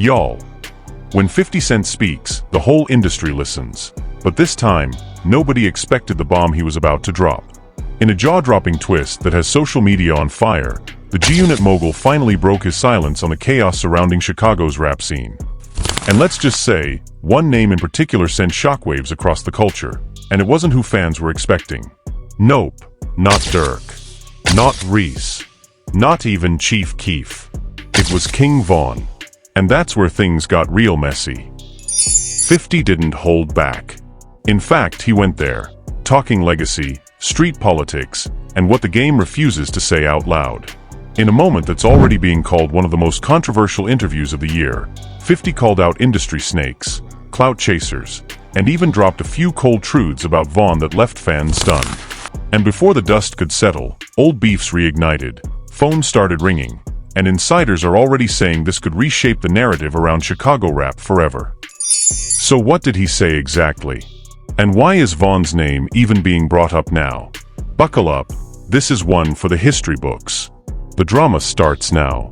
Y'all. When 50 Cent speaks, the whole industry listens. But this time, nobody expected the bomb he was about to drop. In a jaw-dropping twist that has social media on fire, the G-Unit mogul finally broke his silence on the chaos surrounding Chicago's rap scene. And let's just say, one name in particular sent shockwaves across the culture, and it wasn't who fans were expecting. Nope, not Dirk. Not Reese. Not even Chief Keef. It was King Von. And that's where things got real messy. 50 didn't hold back. In fact, he went there, talking legacy, street politics, and what the game refuses to say out loud. In a moment that's already being called one of the most controversial interviews of the year, 50 called out industry snakes, clout chasers, and even dropped a few cold truths about Von that left fans stunned. And before the dust could settle, old beefs reignited, phones started ringing, and insiders are already saying this could reshape the narrative around Chicago rap forever. So what did he say exactly? And why is Von's name even being brought up now? Buckle up, this is one for the history books. The drama starts now.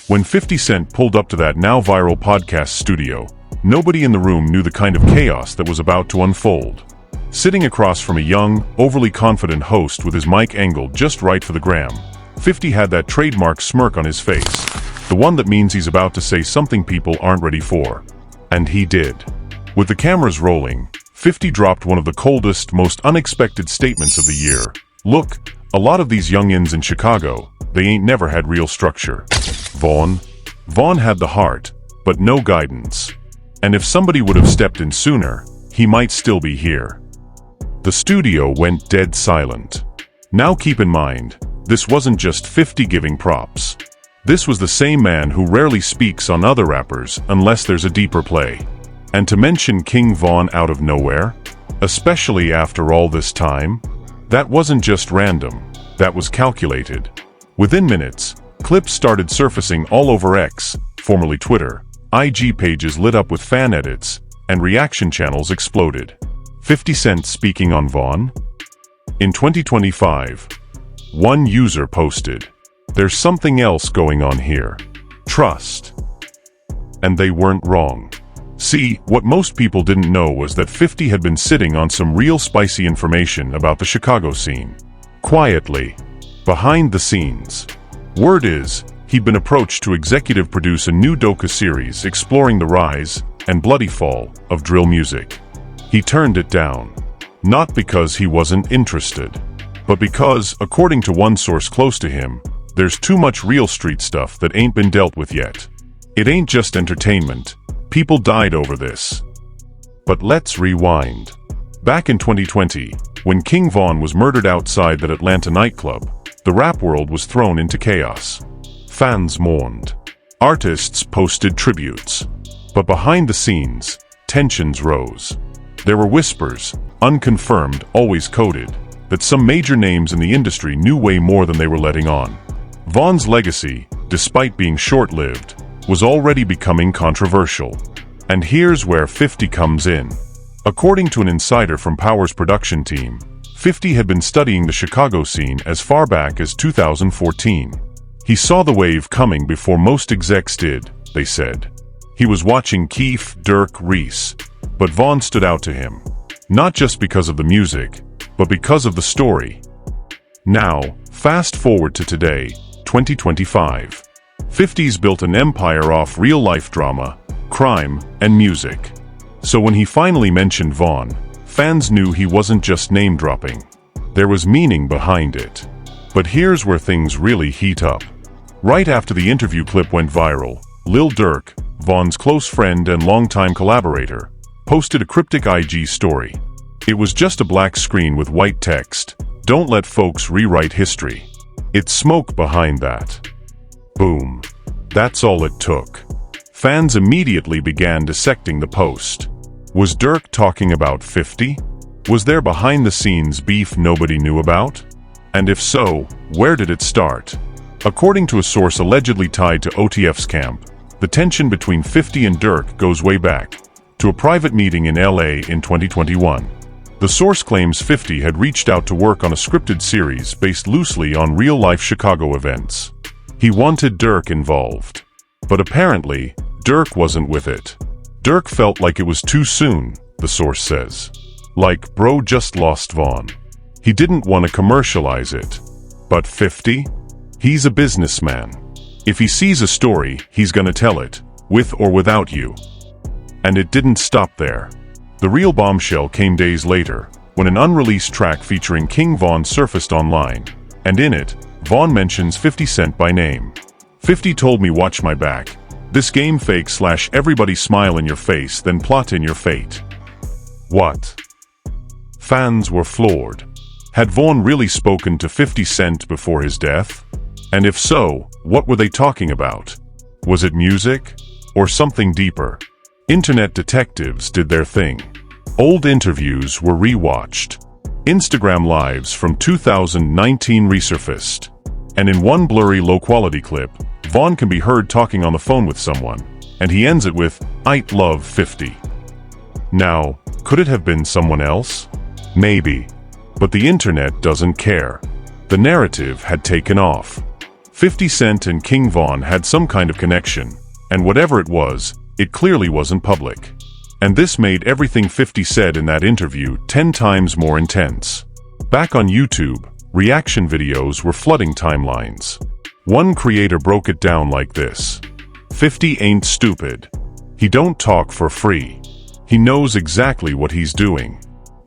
When 50 Cent pulled up to that now viral podcast studio, nobody in the room knew the kind of chaos that was about to unfold. Sitting across from a young, overly confident host with his mic angled just right for the gram, 50 had that trademark smirk on his face, the one that means he's about to say something people aren't ready for. And he did. With the cameras rolling, 50 dropped one of the coldest, most unexpected statements of the year. Look, a lot of these youngins in Chicago, they ain't never had real structure. Von had the heart, but no guidance. And if somebody would have stepped in sooner, he might still be here. The studio went dead silent. Now keep in mind, this wasn't just 50 giving props. This was the same man who rarely speaks on other rappers unless there's a deeper play. And to mention King Von out of nowhere, especially after all this time, that wasn't just random, that was calculated. Within minutes, clips started surfacing all over X, formerly Twitter, IG pages lit up with fan edits, and reaction channels exploded. 50 Cent speaking on Von? In 2025, one user posted, "There's something else going on here. Trust." And they weren't wrong. See, what most people didn't know was that 50 had been sitting on some real spicy information about the Chicago scene. Quietly, behind the scenes. Word is, he'd been approached to executive produce a new docu-series exploring the rise and bloody fall of drill music. He turned it down. Not because he wasn't interested, but because, according to one source close to him, there's too much real street stuff that ain't been dealt with yet. It ain't just entertainment. People died over this. But let's rewind. Back in 2020, when King Von was murdered outside that Atlanta nightclub, the rap world was thrown into chaos. Fans mourned. Artists posted tributes. But behind the scenes, tensions rose. There were whispers, unconfirmed, always coded, that some major names in the industry knew way more than they were letting on. Von's legacy, despite being short-lived, was already becoming controversial. And here's where 50 comes in. According to an insider from Power's production team, 50 had been studying the Chicago scene as far back as 2014. He saw the wave coming before most execs did, they said. He was watching Keef, Dirk, Reese, but Von stood out to him. Not just because of the music, but because of the story. Now, fast forward to today, 2025. 50's built an empire off real-life drama, crime, and music. So when he finally mentioned Von, fans knew he wasn't just name-dropping. There was meaning behind it. But here's where things really heat up. Right after the interview clip went viral, Lil Durk, Von's close friend and longtime collaborator, posted a cryptic IG story. It was just a black screen with white text, "Don't let folks rewrite history." It's smoke behind that. Boom. That's all it took. Fans immediately began dissecting the post. Was Dirk talking about 50? Was there behind-the-scenes beef nobody knew about? And if so, where did it start? According to a source allegedly tied to OTF's camp, the tension between 50 and Dirk goes way back, to a private meeting in LA in 2021. The source claims 50 had reached out to work on a scripted series based loosely on real-life Chicago events. He wanted Dirk involved. But apparently, Dirk wasn't with it. Dirk felt like it was too soon, the source says. Like, bro just lost Vaughn. He didn't want to commercialize it. But 50? He's a businessman. If he sees a story, he's gonna tell it, with or without you. And it didn't stop there. The real bombshell came days later, when an unreleased track featuring King Von surfaced online, and in it, Von mentions 50 Cent by name. 50 told me watch my back. This game fake / everybody smile in your face then plot in your fate. What? Fans were floored. Had Von really spoken to 50 Cent before his death? And if so, what were they talking about? Was it music? Or something deeper? Internet detectives did their thing. Old interviews were rewatched. Instagram lives from 2019 resurfaced. And in one blurry low-quality clip, Von can be heard talking on the phone with someone, and he ends it with, "I'd love 50." Now, could it have been someone else? Maybe. But the internet doesn't care. The narrative had taken off. 50 Cent and King Von had some kind of connection, and whatever it was, it clearly wasn't public. And this made everything 50 said in that interview 10 times more intense. Back on YouTube, reaction videos were flooding timelines. One creator broke it down like this. 50 ain't stupid. He don't talk for free. He knows exactly what he's doing.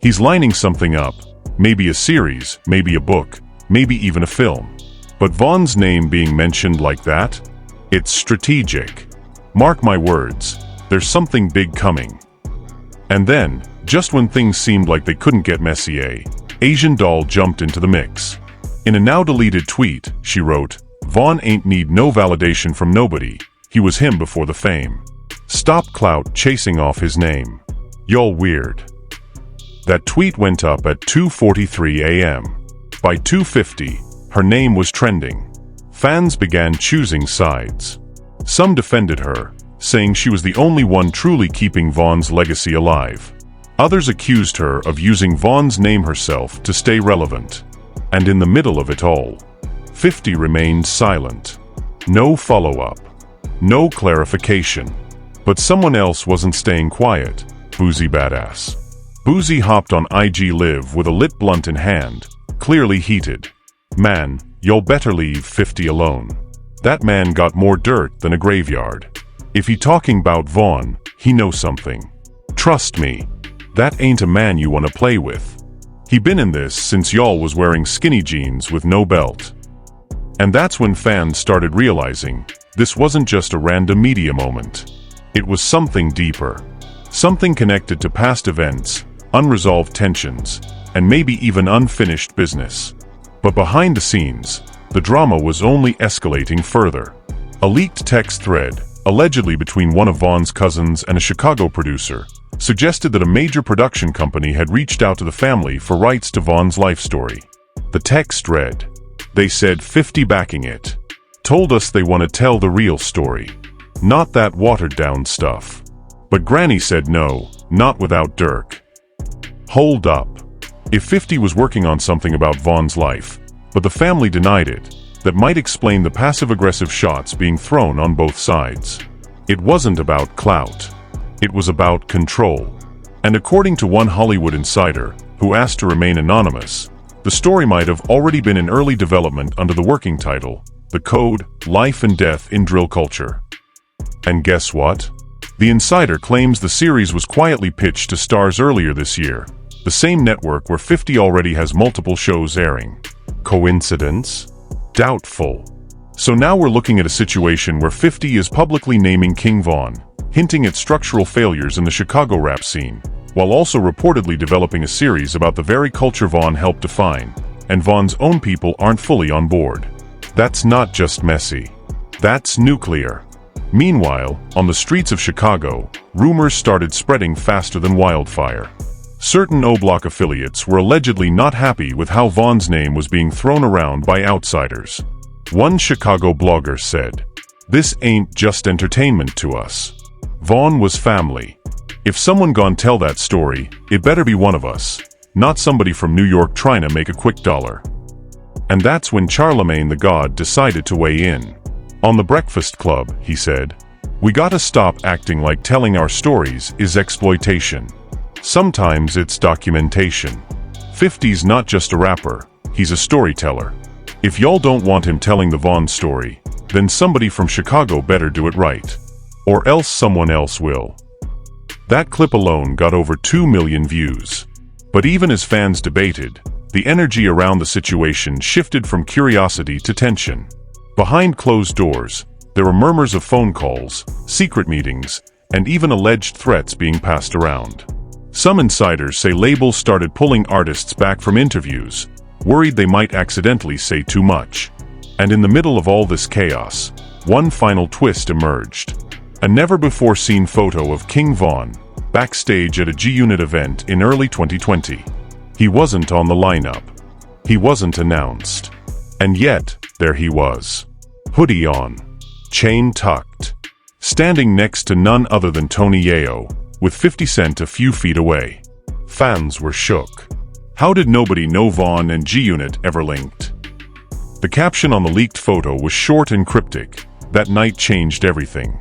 He's lining something up, maybe a series, maybe a book, maybe even a film. But Von's name being mentioned like that? It's strategic. Mark my words, there's something big coming. And then, just when things seemed like they couldn't get messy, Asian Doll jumped into the mix. In a now-deleted tweet, she wrote, "Von ain't need no validation from nobody. He was him before the fame. Stop clout chasing off his name. Y'all weird." That tweet went up at 2:43 a.m. By 2:50, her name was trending. Fans began choosing sides. Some defended her, saying she was the only one truly keeping Von's legacy alive. Others accused her of using Von's name herself to stay relevant. And in the middle of it all, 50 remained silent. No follow-up. No clarification. But someone else wasn't staying quiet. Boozy Badass. Boozy hopped on IG Live with a lit blunt in hand, clearly heated. "Man, y'all better leave 50 alone. That man got more dirt than a graveyard. If he talking about Von, he knows something. Trust me, that ain't a man you wanna play with. He been in this since y'all was wearing skinny jeans with no belt." And that's when fans started realizing this wasn't just a random media moment. It was something deeper. Something connected to past events, unresolved tensions, and maybe even unfinished business. But behind the scenes, the drama was only escalating further. A leaked text thread, allegedly between one of Von's cousins and a Chicago producer, suggested that a major production company had reached out to the family for rights to Von's life story. The text read, "They said 50 backing it. Told us they want to tell the real story. Not that watered-down stuff. But Granny said no, not without Dirk." Hold up. If 50 was working on something about Von's life, but the family denied it, that might explain the passive-aggressive shots being thrown on both sides. It wasn't about clout. It was about control. And according to one Hollywood insider, who asked to remain anonymous, the story might have already been in early development under the working title, The Code, Life and Death in Drill Culture. And guess what? The insider claims the series was quietly pitched to stars earlier this year, the same network where 50 already has multiple shows airing. Coincidence? Doubtful. So now we're looking at a situation where 50 is publicly naming King Von, hinting at structural failures in the Chicago rap scene, while also reportedly developing a series about the very culture Von helped define, and Von's own people aren't fully on board. That's not just messy. That's nuclear. Meanwhile, on the streets of Chicago, rumors started spreading faster than wildfire. Certain O-Block affiliates were allegedly not happy with how Von's name was being thrown around by outsiders. One Chicago blogger said, "This ain't just entertainment to us. Von was family. If someone gone tell that story, it better be one of us, not somebody from New York trying to make a quick dollar." And that's when Charlemagne the God decided to weigh in. On The Breakfast Club, he said, We gotta stop acting like telling our stories is exploitation. Sometimes it's documentation. 50's not just a rapper, he's a storyteller. If y'all don't want him telling the Vaughn story, then somebody from Chicago better do it right. Or else someone else will. That clip alone got over 2 million views. But even as fans debated, the energy around the situation shifted from curiosity to tension. Behind closed doors, there were murmurs of phone calls, secret meetings, and even alleged threats being passed around. Some insiders say labels started pulling artists back from interviews, worried they might accidentally say too much. And in the middle of all this chaos, one final twist emerged. A never-before-seen photo of King Von, backstage at a G-Unit event in early 2020. He wasn't on the lineup. He wasn't announced. And yet, there he was. Hoodie on. Chain tucked. Standing next to none other than Tony Yayo, with 50 Cent a few feet away. Fans were shook. How did nobody know Vaughn and G-Unit ever linked? The caption on the leaked photo was short and cryptic. That night changed everything.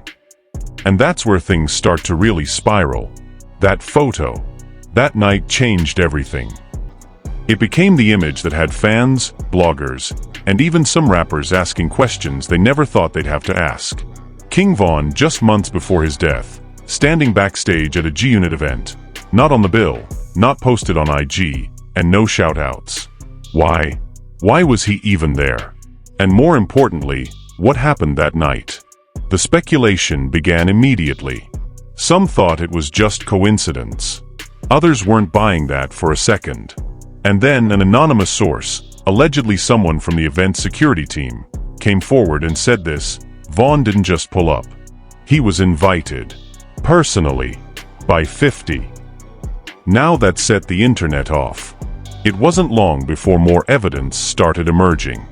And that's where things start to really spiral. That photo. That night changed everything. It became the image that had fans, bloggers, and even some rappers asking questions they never thought they'd have to ask. King Von, just months before his death, standing backstage at a G-Unit event, not on the bill, not posted on IG, and no shout-outs. Why? Why was he even there? And more importantly, what happened that night? The speculation began immediately. Some thought it was just coincidence. Others weren't buying that for a second. And then an anonymous source, allegedly someone from the event security team, came forward and said this: Vaughn didn't just pull up. He was invited. Personally. By 50. Now that set the internet off. It wasn't long before more evidence started emerging.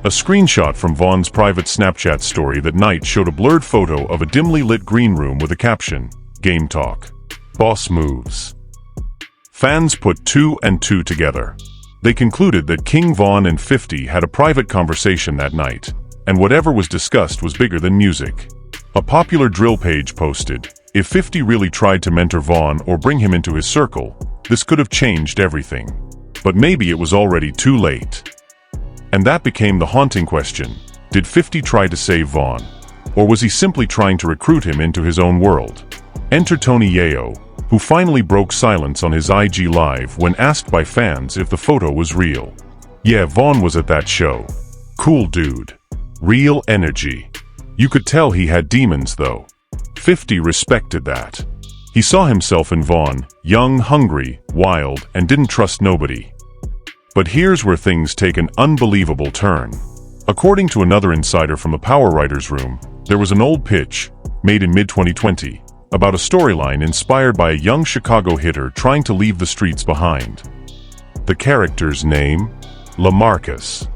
A screenshot from Vaughn's private Snapchat story that night showed a blurred photo of a dimly lit green room with a caption, "Game Talk. Boss Moves." Fans put 2 and 2 together. They concluded that King Von and 50 had a private conversation that night, and whatever was discussed was bigger than music. A popular drill page posted, if 50 really tried to mentor Vaughn or bring him into his circle, this could have changed everything. But maybe it was already too late. And that became the haunting question. Did 50 try to save Vaughn? Or was he simply trying to recruit him into his own world? Enter Tony Yayo, who finally broke silence on his IG Live when asked by fans if the photo was real. Yeah, Vaughn was at that show. Cool dude. Real energy. You could tell he had demons though. 50 respected that. He saw himself in Vaughn, young, hungry, wild, and didn't trust nobody. But here's where things take an unbelievable turn. According to another insider from the Power Writers Room, there was an old pitch, made in mid-2020, about a storyline inspired by a young Chicago hitter trying to leave the streets behind. The character's name? LaMarcus.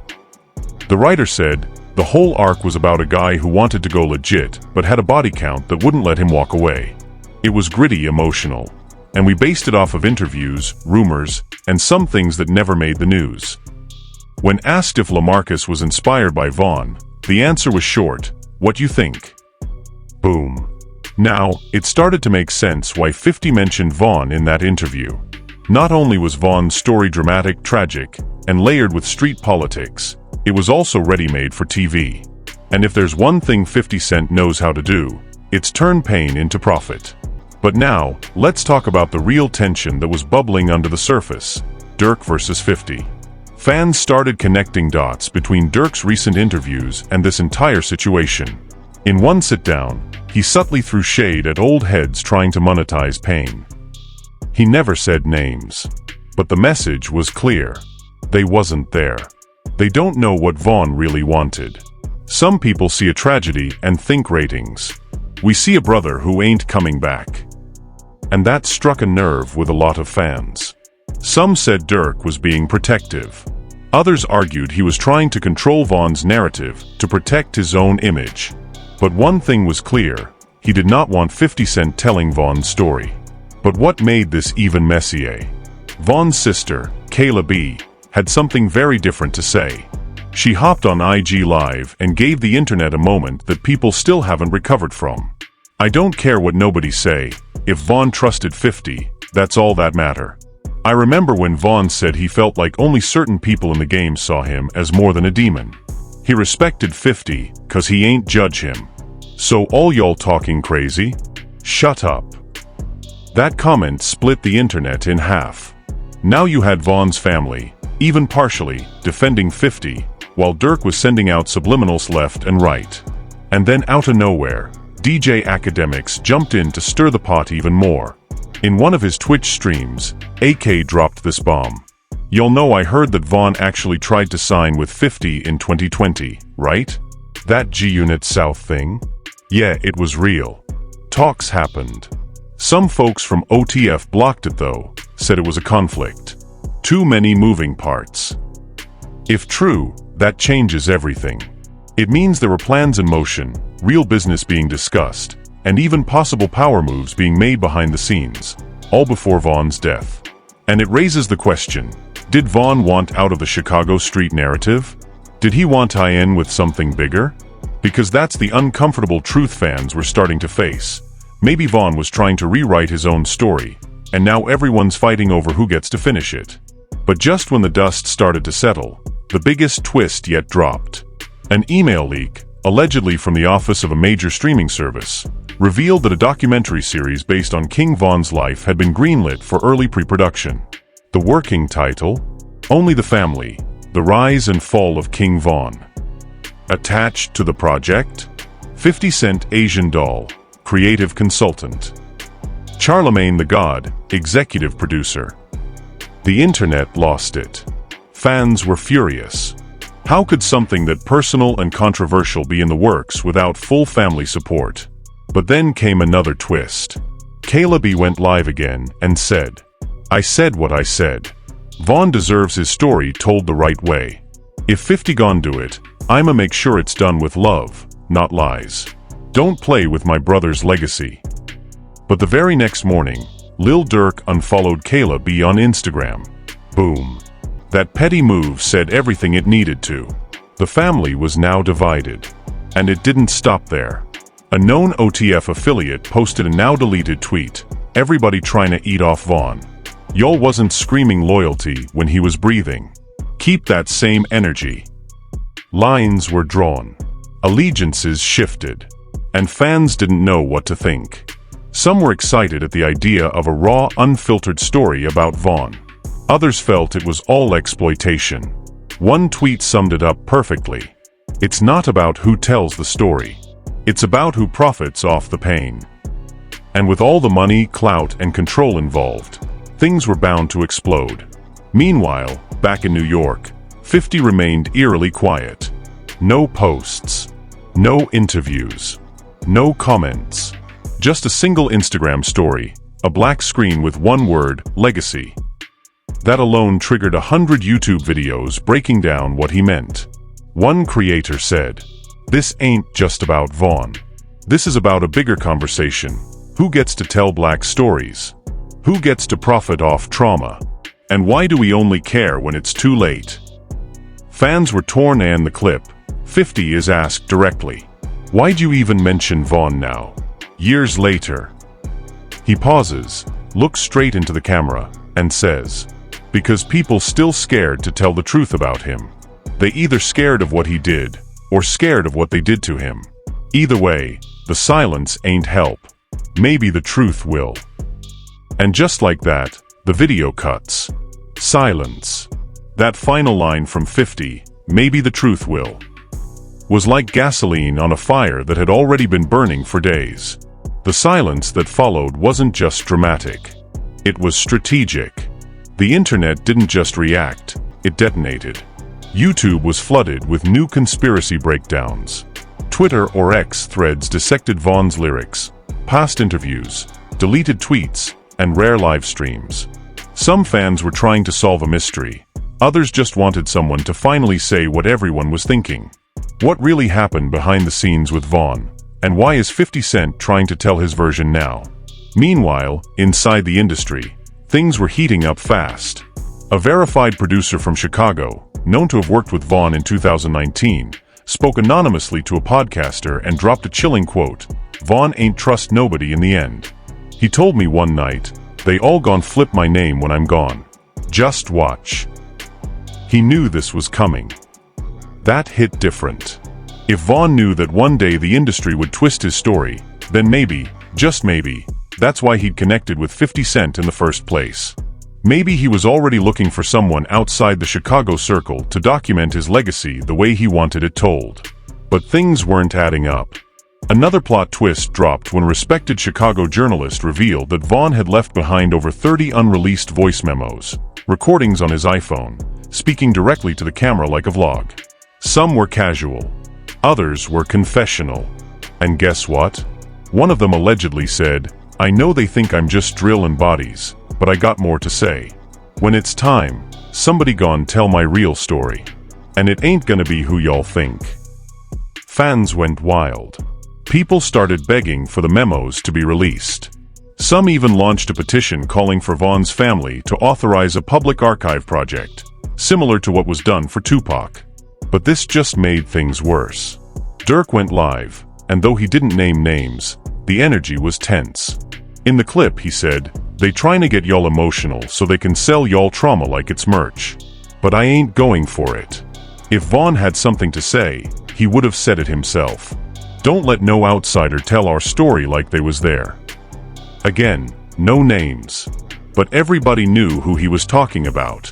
The writer said, the whole arc was about a guy who wanted to go legit, but had a body count that wouldn't let him walk away. It was gritty, emotional, and we based it off of interviews, rumors, and some things that never made the news. When asked if LaMarcus was inspired by Vaughn, the answer was short, "What you think?" Boom. Now, it started to make sense why 50 mentioned Vaughn in that interview. Not only was Vaughn's story dramatic, tragic, and layered with street politics, it was also ready-made for TV. And if there's one thing 50 Cent knows how to do, it's turn pain into profit. But now, let's talk about the real tension that was bubbling under the surface. Dirk versus 50. Fans started connecting dots between Dirk's recent interviews and this entire situation. In one sit-down, he subtly threw shade at old heads trying to monetize pain. He never said names. But the message was clear. They wasn't there. They don't know what Vaughn really wanted. Some people see a tragedy and think ratings. We see a brother who ain't coming back. And that struck a nerve with a lot of fans. Some said Dirk was being protective. Others argued he was trying to control Vaughn's narrative to protect his own image. But one thing was clear, he did not want 50 Cent telling Vaughn's story. But what made this even messier? Vaughn's sister, Kayla B., had something very different to say. She hopped on IG Live and gave the internet a moment that people still haven't recovered from. I don't care what nobody say. If Vaughn trusted 50, that's all that matter. I remember when Vaughn said he felt like only certain people in the game saw him as more than a demon. He respected 50, 'cause he ain't judge him. So all y'all talking crazy? Shut up. That comment split the internet in half. Now you had Vaughn's family, even partially, defending 50, while Dirk was sending out subliminals left and right. And then out of nowhere, DJ Academics jumped in to stir the pot even more. In one of his Twitch streams, AK dropped this bomb. Y'all know I heard that Vaughn actually tried to sign with 50 in 2020, right? That G-Unit South thing? Yeah, it was real. Talks happened. Some folks from OTF blocked it though, said it was a conflict. Too many moving parts. If true, that changes everything. It means there were plans in motion, real business being discussed, and even possible power moves being made behind the scenes, all before Vaughn's death. And it raises the question, did Vaughn want out of the Chicago street narrative? Did he want to tie in with something bigger? Because that's the uncomfortable truth fans were starting to face. Maybe Vaughn was trying to rewrite his own story, and now everyone's fighting over who gets to finish it. But just when the dust started to settle, the biggest twist yet dropped. An email leak, allegedly from the office of a major streaming service, revealed that a documentary series based on King Vaughn's life had been greenlit for early pre-production. The working title? Only the Family, The Rise and Fall of King Vaughn. Attached to the project? 50 Cent Asian Doll, creative consultant. Charlemagne the God, executive producer. The internet lost it. Fans were furious. How could something that personal and controversial be in the works without full family support? But then came another twist. Kayla B went live again and said, I said what I said. Vaughn deserves his story told the right way. If 50 gon' do it, I'ma make sure it's done with love, not lies. Don't play with my brother's legacy. But the very next morning, Lil Durk unfollowed Kayla B on Instagram. Boom. That petty move said everything it needed to. The family was now divided. And it didn't stop there. A known OTF affiliate posted a now-deleted tweet, everybody trying to eat off Vaughn. Y'all wasn't screaming loyalty when he was breathing. Keep that same energy. Lines were drawn. Allegiances shifted. And fans didn't know what to think. Some were excited at the idea of a raw, unfiltered story about Vaughn. Others felt it was all exploitation. One tweet summed it up perfectly. It's not about who tells the story. It's about who profits off the pain. And with all the money, clout, and control involved, things were bound to explode. Meanwhile, back in New York, 50 remained eerily quiet. No posts. No interviews. No comments. Just a single Instagram story, a black screen with one word, legacy. That alone triggered 100 YouTube videos breaking down what he meant. One creator said, "This ain't just about Vaughn. This is about a bigger conversation. Who gets to tell black stories? Who gets to profit off trauma? And why do we only care when it's too late?" Fans were torn, and the clip, 50 is asked directly, "Why'd you even mention Vaughn now? Years later." He pauses, looks straight into the camera, and says, "Because people still scared to tell the truth about him. They either scared of what he did, or scared of what they did to him. Either way, the silence ain't help. Maybe the truth will." And just like that, the video cuts. Silence. That final line from 50, "Maybe the truth will," was like gasoline on a fire that had already been burning for days. The silence that followed wasn't just dramatic. It was strategic. The internet didn't just react, it detonated. YouTube was flooded with new conspiracy breakdowns. Twitter or X threads dissected Vaughn's lyrics, past interviews, deleted tweets, and rare live streams. Some fans were trying to solve a mystery. Others just wanted someone to finally say what everyone was thinking. What really happened behind the scenes with Vaughn? And why is 50 Cent trying to tell his version now? Meanwhile, inside the industry, things were heating up fast. A verified producer from Chicago, known to have worked with Vaughn in 2019, spoke anonymously to a podcaster and dropped a chilling quote, "Vaughn ain't trust nobody in the end. He told me one night, they all gon' flip my name when I'm gone. Just watch." He knew this was coming. That hit different. If Vaughn knew that one day the industry would twist his story, then maybe, just maybe, that's why he'd connected with 50 Cent in the first place. Maybe he was already looking for someone outside the Chicago circle to document his legacy the way he wanted it told. But things weren't adding up. Another plot twist dropped when a respected Chicago journalist revealed that Vaughn had left behind over 30 unreleased voice memos, recordings on his iPhone, speaking directly to the camera like a vlog. Some were casual. Others were confessional. And guess what? One of them allegedly said, "I know they think I'm just drill and bodies, but I got more to say. When it's time, somebody gon' tell my real story. And it ain't gonna be who y'all think." Fans went wild. People started begging for the memos to be released. Some even launched a petition calling for Vaughn's family to authorize a public archive project, similar to what was done for Tupac. But this just made things worse. Durk went live, and though he didn't name names, the energy was tense. In the clip, he said, "They trying to get y'all emotional so they can sell y'all trauma like it's merch. But I ain't going for it." If Vaughn had something to say, he would have said it himself. Don't let no outsider tell our story like they was there. Again, no names. But everybody knew who he was talking about.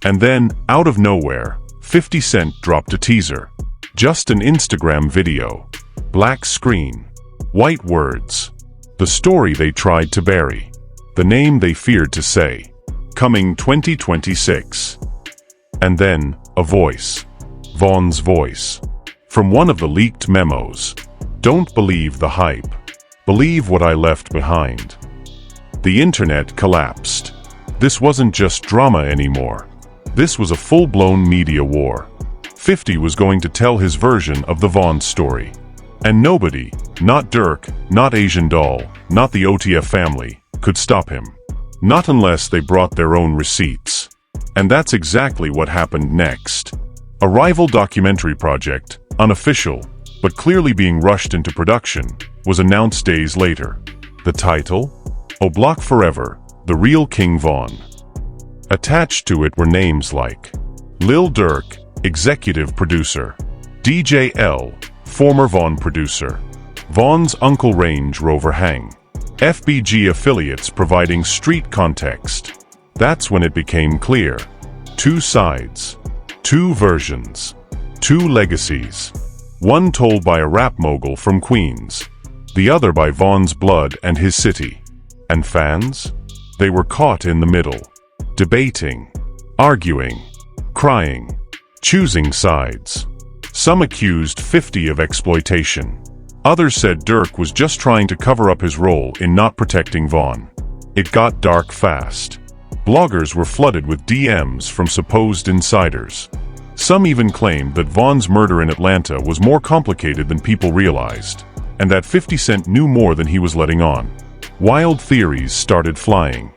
And then, out of nowhere, 50 Cent dropped a teaser. Just an Instagram video. Black screen. White words. The story they tried to bury. The name they feared to say. Coming 2026. And then, a voice. Vaughn's voice. From one of the leaked memos. "Don't believe the hype. Believe what I left behind." The internet collapsed. This wasn't just drama anymore. This was a full-blown media war. 50 was going to tell his version of the Vaughn story. And nobody, not Durk, not Asian Doll, not the OTF family, could stop him. Not unless they brought their own receipts. And that's exactly what happened next. A rival documentary project, unofficial, but clearly being rushed into production, was announced days later. The title? O'Block Forever, The Real King Vaughn. Attached to it were names like Lil Durk, executive producer, DJ L, former Vaughn producer, Vaughn's Uncle Range Rover Hang, FBG affiliates providing street context. That's when it became clear. Two sides, two versions, two legacies. One told by a rap mogul from Queens, the other by Vaughn's blood and his city. And fans? They were caught in the middle, debating, arguing, crying, choosing sides. Some accused 50 of exploitation. Others said Durk was just trying to cover up his role in not protecting Vaughn. It got dark fast. Bloggers were flooded with DMs from supposed insiders. Some even claimed that Vaughn's murder in Atlanta was more complicated than people realized, and that 50 Cent knew more than he was letting on. Wild theories started flying.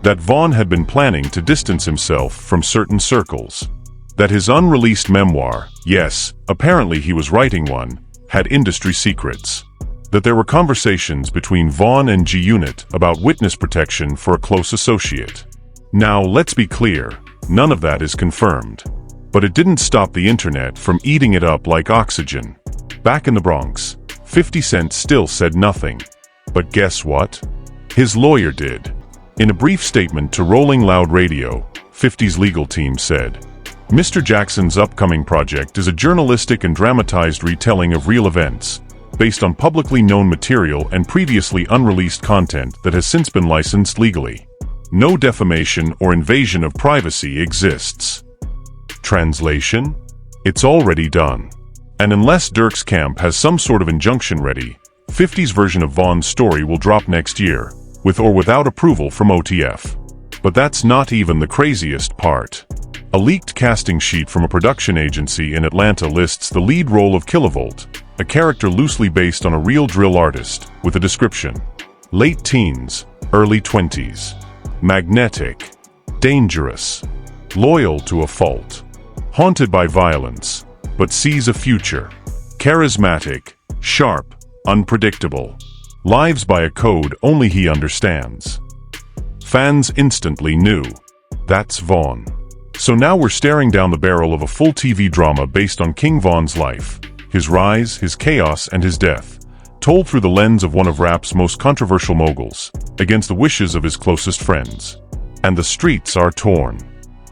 That Vaughn had been planning to distance himself from certain circles. That his unreleased memoir, yes, apparently he was writing one, had industry secrets. That there were conversations between Vaughn and G-Unit about witness protection for a close associate. Now, let's be clear, none of that is confirmed. But it didn't stop the internet from eating it up like oxygen. Back in the Bronx, 50 Cent still said nothing. But guess what? His lawyer did. In a brief statement to Rolling Loud Radio, 50's legal team said, "Mr. Jackson's upcoming project is a journalistic and dramatized retelling of real events, based on publicly known material and previously unreleased content that has since been licensed legally. No defamation or invasion of privacy exists." Translation? It's already done. And unless Durk's camp has some sort of injunction ready, 50's version of Vaughn's story will drop next year, with or without approval from OTF. But that's not even the craziest part. A leaked casting sheet from a production agency in Atlanta lists the lead role of Kilovolt, a character loosely based on a real drill artist, with a description. Late teens, early 20s. Magnetic. Dangerous. Loyal to a fault. Haunted by violence. but sees a future. Charismatic, sharp, unpredictable. Lives by a code only he understands. Fans instantly knew. That's Vaughn. So now we're staring down the barrel of a full TV drama based on King Vaughn's life, his rise, his chaos, and his death, told through the lens of one of rap's most controversial moguls, against the wishes of his closest friends. And the streets are torn.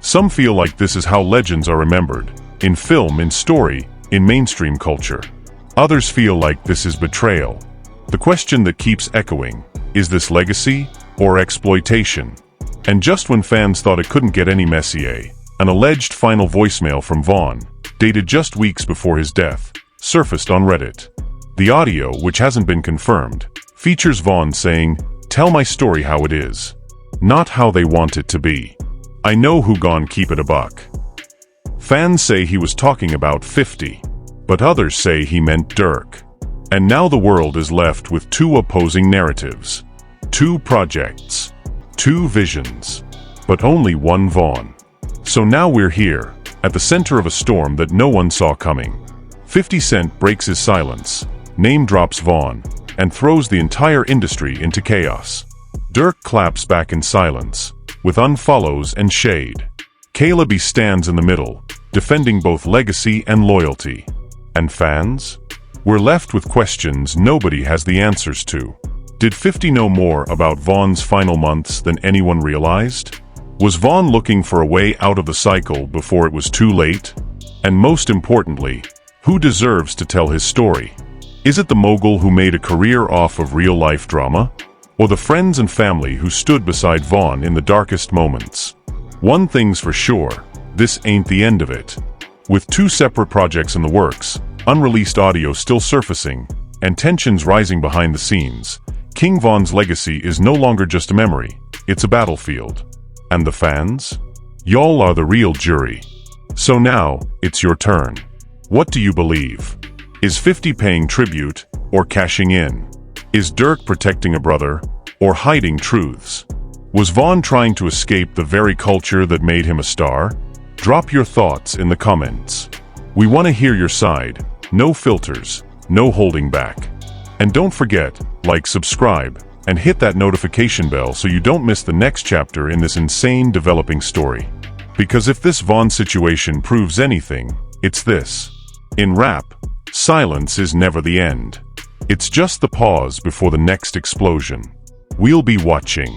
Some feel like this is how legends are remembered, in film, in story, in mainstream culture. Others feel like this is betrayal. The question that keeps echoing, is this legacy or exploitation? And just when fans thought it couldn't get any messier, an alleged final voicemail from Vaughn, dated just weeks before his death, surfaced on Reddit. The audio, which hasn't been confirmed, features Vaughn saying, "Tell my story how it is. Not how they want it to be. I know who gon' keep it a buck." Fans say he was talking about 50, but others say he meant Dirk. And now the world is left with two opposing narratives. Two projects. Two visions. But only one Vaughn. So now we're here, at the center of a storm that no one saw coming. 50 Cent breaks his silence, name drops Vaughn, and throws the entire industry into chaos. Dirk claps back in silence, with unfollows and shade. Caleb stands in the middle, defending both legacy and loyalty. And fans? We're left with questions nobody has the answers to. Did 50 know more about Vaughn's final months than anyone realized? Was Vaughn looking for a way out of the cycle before it was too late? And most importantly, who deserves to tell his story? Is it the mogul who made a career off of real-life drama? Or the friends and family who stood beside Vaughn in the darkest moments? One thing's for sure, this ain't the end of it. With two separate projects in the works, unreleased audio still surfacing, and tensions rising behind the scenes, King Vaughn's legacy is no longer just a memory, it's a battlefield. And the fans? Y'all are the real jury. So now, it's your turn. What do you believe? Is 50 paying tribute, or cashing in? Is Dirk protecting a brother, or hiding truths? Was Vaughn trying to escape the very culture that made him a star? Drop your thoughts in the comments. We want to hear your side. No filters, no holding back. And don't forget, like, subscribe, and hit that notification bell so you don't miss the next chapter in this insane developing story. Because if this Vaughn situation proves anything, it's this. In rap, silence is never the end. It's just the pause before the next explosion. We'll be watching.